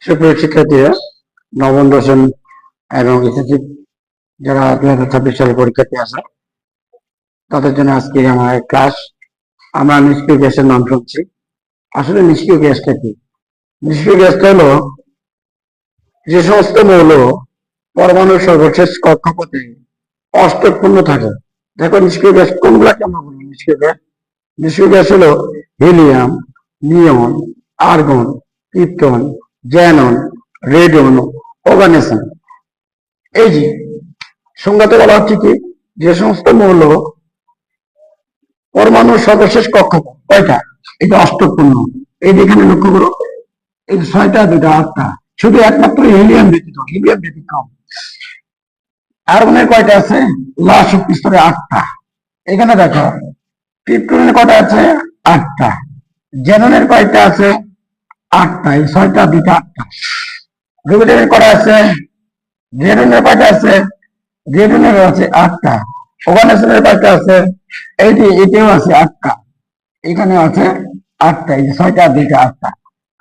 সুপ্রিয় শিক্ষার্থীরা, নবম দশম এবং এসএসসি যারা 2026 সালে পরীক্ষার্থী আসা তাদের জন্য আজকে আমার ক্লাস। আমরা নিষ্ক্রিয় গ্যাসের নাম শুনছি। আসলে নিষ্ক্রিয় গ্যাসটা কি? নিষ্ক্রিয় গ্যাসটা হলো যে সমস্ত মৌল পরমাণুর সর্বশেষ কক্ষপথে অষ্টকপূর্ণ থাকে। দেখো নিষ্ক্রিয় গ্যাস কোনগুলাকে আমরা বলি নিষ্ক্রিয় গ্যাস? নিষ্ক্রিয় গ্যাস হলো হিলিয়াম, নিয়ন, আর্গন, ক্রিপ্টন, জ্যানন, রেডন, অর্গানেশন। এই যে সংজ্ঞাতে বলা হচ্ছে কি, যে সমস্ত মৌল পরমাণুর সর্বশেষ কক্ষপথ কয়টা, এটা অষ্টকপূর্ণ। এই যেখানে লক্ষ্য করো, এই 6টা 2টা 8টা, শুধু একমাত্র হিলিয়াম ব্যতিক্রম। আর্গনের কয়টা আছে? লাল শক্তি স্তরে 8টা। এখানে দেখো ক্রিপ্টনের কয়টা আছে? 8টা। জ্যাননের কয়টা আছে? 8টা। এই 6টা 2টা 8টা। রুবিডিনের কয়টা আছে? রেডনের কয়টা আছে? রেডনের আছে 8টা। অর্গানেশনের কয়টা আছে? এটাও আছে 8টা। এখানে আছে 8টা। এই যে 6টা 2টা 8টা।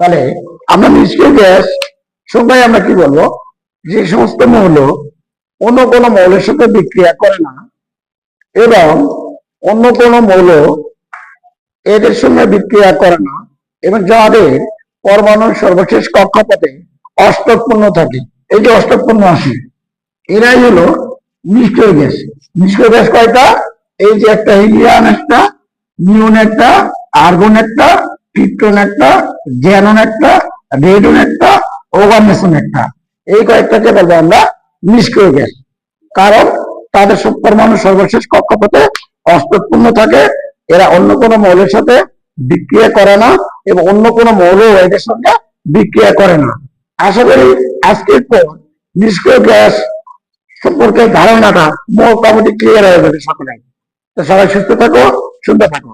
তাহলে আমরা নিষ্ক্রিয় গ্যাস সবাই আমরা কি বলবো? যে সমস্ত মৌল অন্য কোনো মৌলের সাথে বিক্রিয়া করে না এবং অন্য কোনো মৌল এদের সঙ্গে বিক্রিয়া করে না এবং যাদের পরমাণুর সর্বশেষ কক্ষপথে অষ্টকপূর্ণ থাকে, এই যে অষ্টকপূর্ণ আসে, এরাই হলো নিষ্ক্রিয় গ্যাস। নিষ্ক্রিয় গ্যাস কয়টা? এই যে একটা হিলিয়াম, একটা নিয়ন, একটা আর্গন, একটা ক্রিপ্টন, একটা জ্যানন, একটা রেডন, একটা অর্গানেশন, একটা। এই কয়েকটাকে বলবো আমরা নিষ্ক্রিয় গ্যাস, কারণ তাদের পরমাণু সর্বশেষ কক্ষপথে অষ্টকপূর্ণ থাকে। এরা অন্য কোনো মৌলের সাথে বিক্রিয়া করে না এবং অন্য কোনো মৌল এদের সঙ্গে বিক্রিয়া করে না। আশা করি আজকের পর নিষ্ক্রিয় গ্যাস সম্পর্কে ধারণাটা মোটামুটি ক্লিয়ার হয়ে যাবে সকলে। তো সবাই সুস্থ থাকো, সুন্দর থাকো।